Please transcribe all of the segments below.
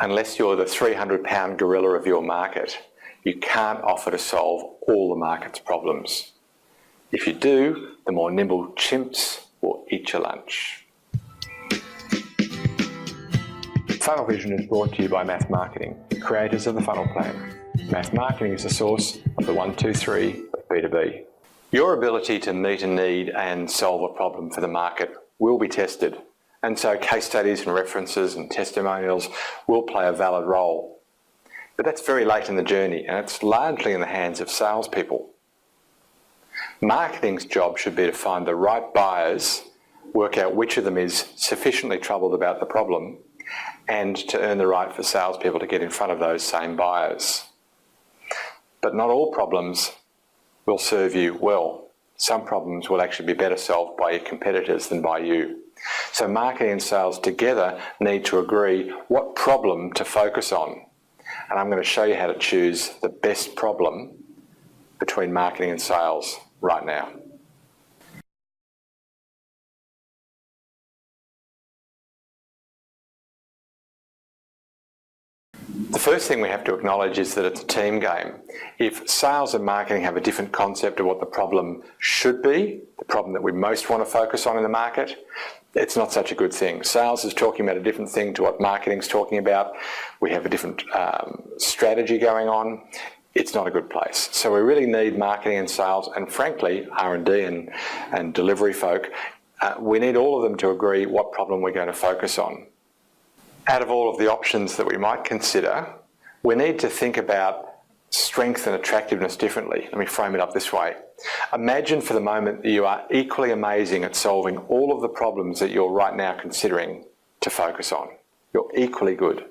Unless you're the 300-pound gorilla of your market, you can't offer to solve all the market's problems. If you do, the more nimble chimps will eat your lunch. Funnel Vision is brought to you by Math Marketing, creators of the Funnel Plan. Math Marketing is the source of the 1, 2, 3 of B2B. Your ability to meet a need and solve a problem for the market will be tested, and so case studies and references and testimonials will play a valid role. But that's very late in the journey, and it's largely in the hands of salespeople. Marketing's job should be to find the right buyers, work out which of them is sufficiently troubled about the problem, and to earn the right for salespeople to get in front of those same buyers. But not all problems will serve you well. Some problems will actually be better solved by your competitors than by you. So marketing and sales together need to agree what problem to focus on. And I'm going to show you how to choose the best problem between marketing and sales right now. The first thing we have to acknowledge is that it's a team game. If sales and marketing have a different concept of what the problem should be, the problem that we most want to focus on in the market, it's not such a good thing. Sales is talking about a different thing to what marketing's talking about. We have a different strategy going on. It's not a good place. So we really need marketing and sales, and frankly, R&D and delivery folk, we need all of them to agree what problem we're going to focus on. Out of all of the options that we might consider, we need to think about strength and attractiveness differently. Let me frame it up this way. Imagine for the moment that you are equally amazing at solving all of the problems that you're right now considering to focus on. You're equally good.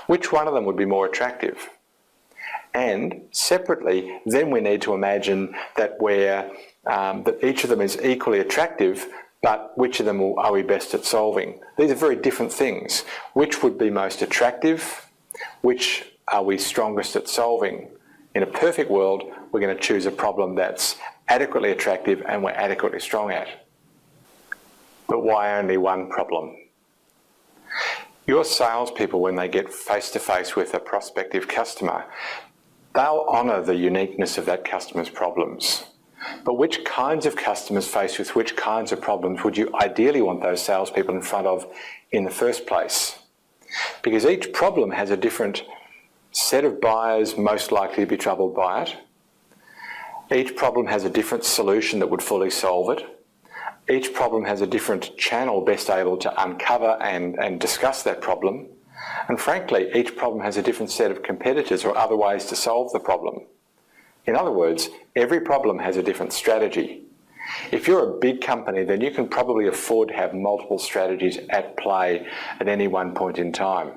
Which one of them would be more attractive? And separately, then we need to imagine that that each of them is equally attractive, but which of them are we best at solving? These are very different things. Which would be most attractive? Which are we strongest at solving? In a perfect world, we're going to choose a problem that's adequately attractive and we're adequately strong at. But why only one problem? Your salespeople, when they get face-to-face with a prospective customer, they'll honour the uniqueness of that customer's problems. But which kinds of customers faced with which kinds of problems would you ideally want those salespeople in front of in the first place? Because each problem has a different set of buyers most likely to be troubled by it. Each problem has a different solution that would fully solve it. Each problem has a different channel best able to uncover and discuss that problem. And frankly, each problem has a different set of competitors or other ways to solve the problem. In other words, every problem has a different strategy. If you're a big company, then you can probably afford to have multiple strategies at play at any one point in time.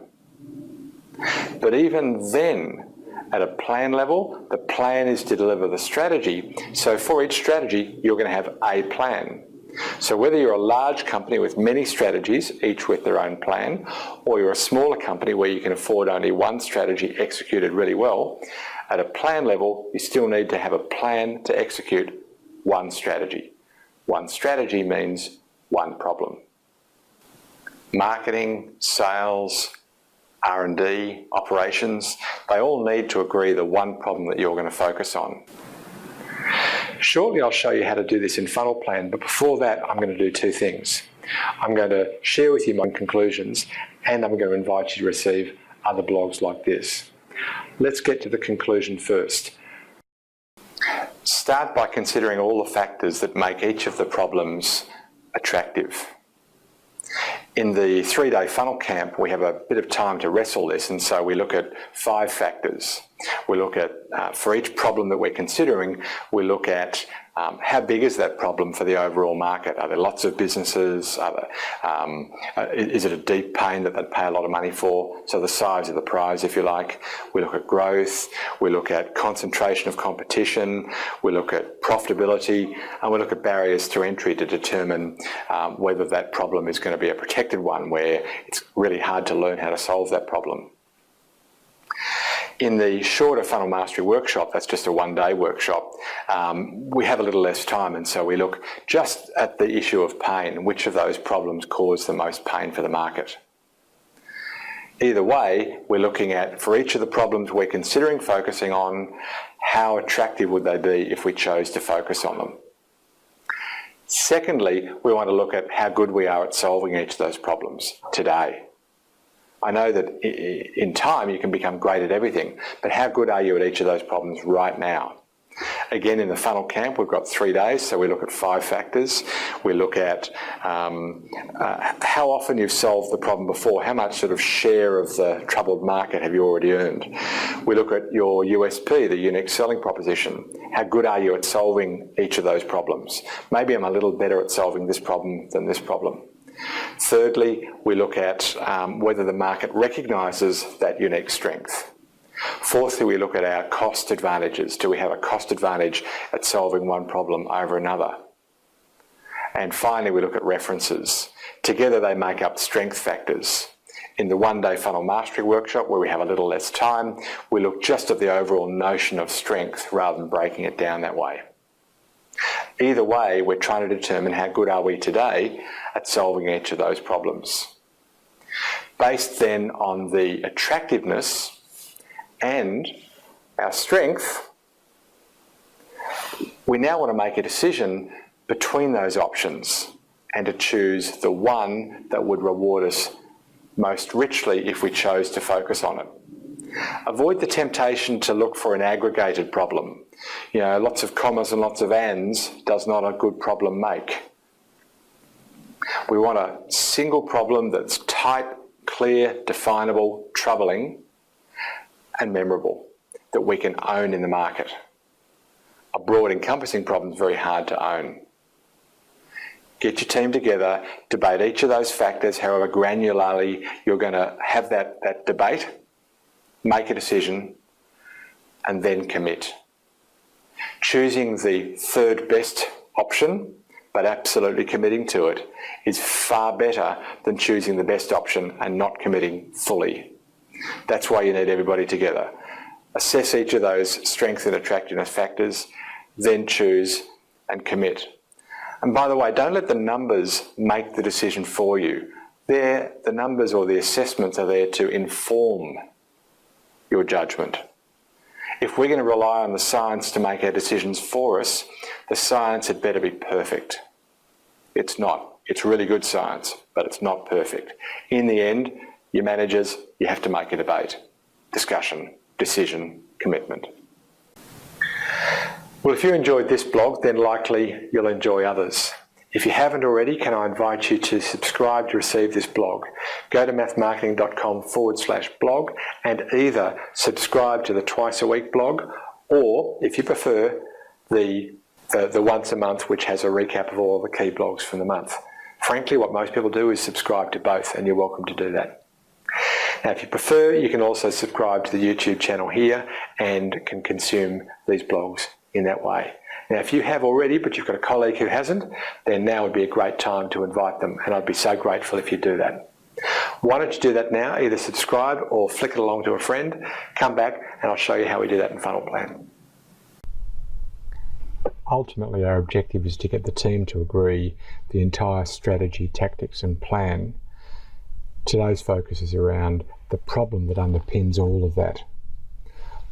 But even then, at a plan level, the plan is to deliver the strategy. So for each strategy, you're going to have a plan. So whether you're a large company with many strategies, each with their own plan, or you're a smaller company where you can afford only one strategy executed really well, at a plan level, you still need to have a plan to execute one strategy. One strategy means one problem. Marketing, sales, R&D, operations, they all need to agree the one problem that you're going to focus on. Shortly, I'll show you how to do this in Funnel Plan, but before that, I'm going to do two things. I'm going to share with you my conclusions, and I'm going to invite you to receive other blogs like this. Let's get to the conclusion first. Start by considering all the factors that make each of the problems attractive. In the 3-day funnel camp, we have a bit of time to wrestle this, and so we look at 5 factors. We look at, for each problem that we're considering, we look at how big is that problem for the overall market? Are there lots of businesses? Is it a deep pain that they'd pay a lot of money for? So the size of the prize, if you like. We look at growth, we look at concentration of competition, we look at profitability, and we look at barriers to entry to determine whether that problem is going to be a protected one where it's really hard to learn how to solve that problem. In the shorter Funnel Mastery workshop, that's just a 1-day workshop, we have a little less time, and so we look just at the issue of pain. Which of those problems cause the most pain for the market? Either way, we're looking at, for each of the problems we're considering focusing on, how attractive would they be if we chose to focus on them. Secondly, we want to look at how good we are at solving each of those problems today. I know that in time you can become great at everything, but how good are you at each of those problems right now? Again, in the funnel camp, we've got 3 days, so we look at 5 factors. We look at how often you've solved the problem before, how much sort of share of the troubled market have you already earned. We look at your USP, the unique selling proposition. How good are you at solving each of those problems? Maybe I'm a little better at solving this problem than this problem. Thirdly, we look at whether the market recognises that unique strength. Fourthly, we look at our cost advantages. Do we have a cost advantage at solving one problem over another? And finally, we look at references. Together they make up strength factors. In the one-day funnel mastery workshop, where we have a little less time, we look just at the overall notion of strength rather than breaking it down that way. Either way, we're trying to determine how good are we today at solving each of those problems. Based then on the attractiveness and our strength, we now want to make a decision between those options and to choose the one that would reward us most richly if we chose to focus on it. Avoid the temptation to look for an aggregated problem. You know, lots of commas and lots of ands does not a good problem make. We want a single problem that's tight, clear, definable, troubling, and memorable, that we can own in the market. A broad encompassing problem is very hard to own. Get your team together, debate each of those factors, however granularly you're going to have that debate, make a decision, and then commit. Choosing the third best option, but absolutely committing to it, is far better than choosing the best option and not committing fully. That's why you need everybody together. Assess each of those strength and attractiveness factors, then choose and commit. And by the way, don't let the numbers make the decision for you. The numbers or the assessments are there to inform your judgment. If we're going to rely on the science to make our decisions for us, the science had better be perfect. It's not. It's really good science, but it's not perfect. In the end, your managers, you have to make a debate, discussion, decision, commitment. Well, if you enjoyed this blog, then likely you'll enjoy others. If you haven't already, can I invite you to subscribe to receive this blog? Go to mathmarketing.com/blog and either subscribe to the twice a week blog, or if you prefer, the once a month, which has a recap of all the key blogs from the month. Frankly, what most people do is subscribe to both, and you're welcome to do that. Now, if you prefer, you can also subscribe to the YouTube channel here and can consume these blogs in that way. Now, if you have already, but you've got a colleague who hasn't, then now would be a great time to invite them, and I'd be so grateful if you do that. Why don't you do that now? Either subscribe or flick it along to a friend, come back, and I'll show you how we do that in Funnel Plan. Ultimately, our objective is to get the team to agree the entire strategy, tactics, and plan. Today's focus is around the problem that underpins all of that.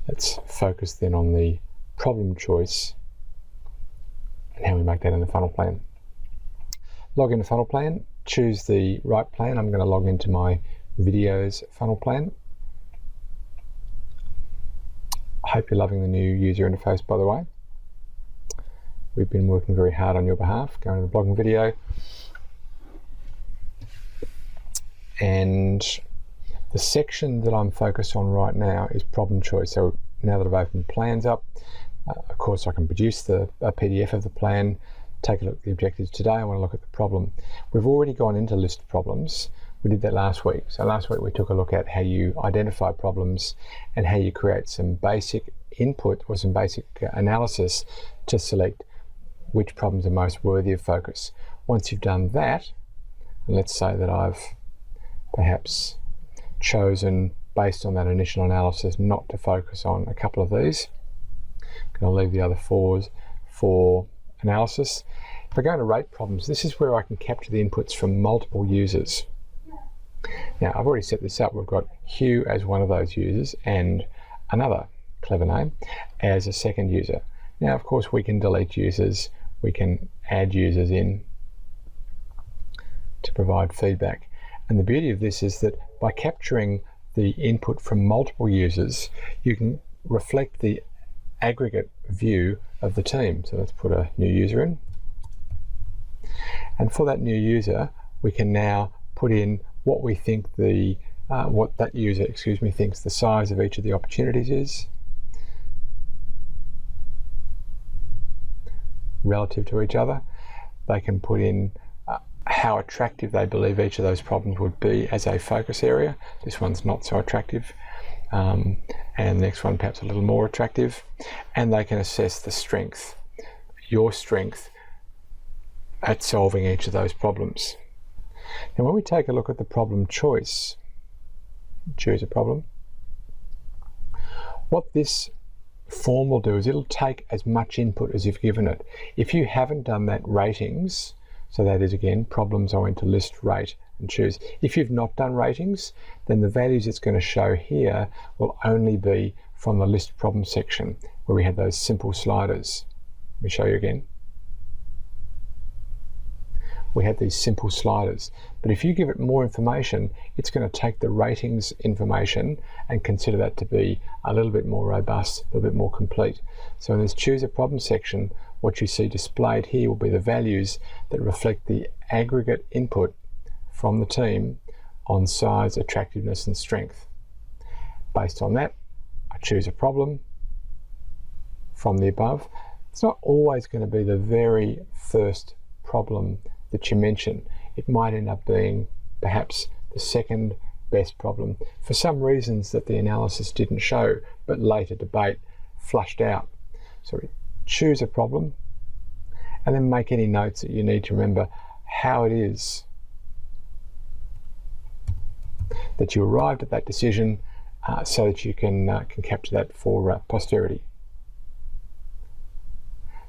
Let's focus then on the problem choice and how we make that in the funnel plan. Log into funnel plan, choose the right plan. I'm going to log into my videos funnel plan. I hope you're loving the new user interface, by the way. We've been working very hard on your behalf. Go into the blogging video. And the section that I'm focused on right now is problem choice. So now that I've opened plans up, of course I can produce a PDF of the plan, take a look at the objectives. Today I want to look at the problem. We've already gone into list problems. We did that last week. So last week we took a look at how you identify problems and how you create some basic input or some basic analysis to select which problems are most worthy of focus. Once you've done that, and let's say that I've perhaps chosen, based on that initial analysis, not to focus on a couple of these. I'm going to leave the other fours for analysis. If I go to rate problems, this is where I can capture the inputs from multiple users. Now, I've already set this up. We've got Hugh as one of those users and another clever name as a second user. Now, of course, we can delete users. We can add users in to provide feedback. And the beauty of this is that by capturing the input from multiple users, you can reflect the aggregate view of the team. So let's put a new user in. And for that new user, we can now put in what we think what that user, thinks the size of each of the opportunities is relative to each other. They can put in how attractive they believe each of those problems would be as a focus area. This one's not so attractive, and the next one perhaps a little more attractive. And they can assess the strength, your strength, at solving each of those problems. Now, when we take a look at the problem choice, choose a problem, what this form will do is it'll take as much input as you've given it. If you haven't done that ratings, so that is again problems I went to list, rate and choose. If you've not done ratings, then the values it's going to show here will only be from the list problem section where we have those simple sliders. Let me show you again. We have these simple sliders, but if you give it more information, it's going to take the ratings information and consider that to be a little bit more robust, a little bit more complete. So in this choose a problem section, what you see displayed here will be the values that reflect the aggregate input from the team on size, attractiveness and strength. Based on that, I choose a problem from the above. It's not always going to be the very first problem that you mention. It might end up being perhaps the second best problem for some reasons that the analysis didn't show, but later debate flushed out. So choose a problem and then make any notes that you need to remember how it is that you arrived at that decision, so that you can capture that for posterity.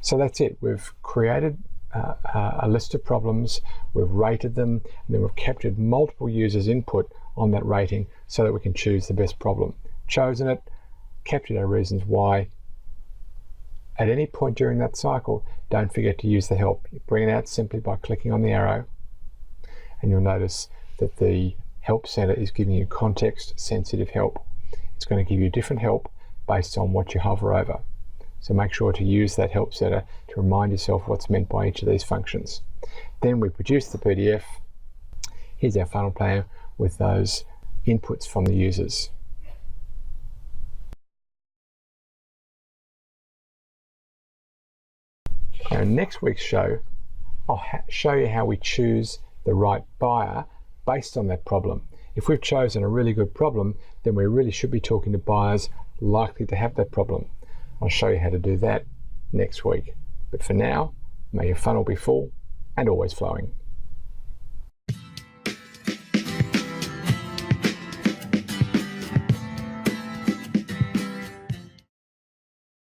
So that's it. We've created a list of problems, we've rated them, and then we've captured multiple users' input on that rating so that we can choose the best problem. Chosen it, captured our reasons why. At any point during that cycle, don't forget to use the help. You bring it out simply by clicking on the arrow, and you'll notice that the Help Center is giving you context-sensitive help. It's going to give you different help based on what you hover over. So make sure to use that Help Center to remind yourself what's meant by each of these functions. Then we produce the PDF. Here's our funnel plan with those inputs from the users. Now, in next week's show, I'll show you how we choose the right buyer based on that problem. If we've chosen a really good problem, then we really should be talking to buyers likely to have that problem. I'll show you how to do that next week. But for now, may your funnel be full and always flowing.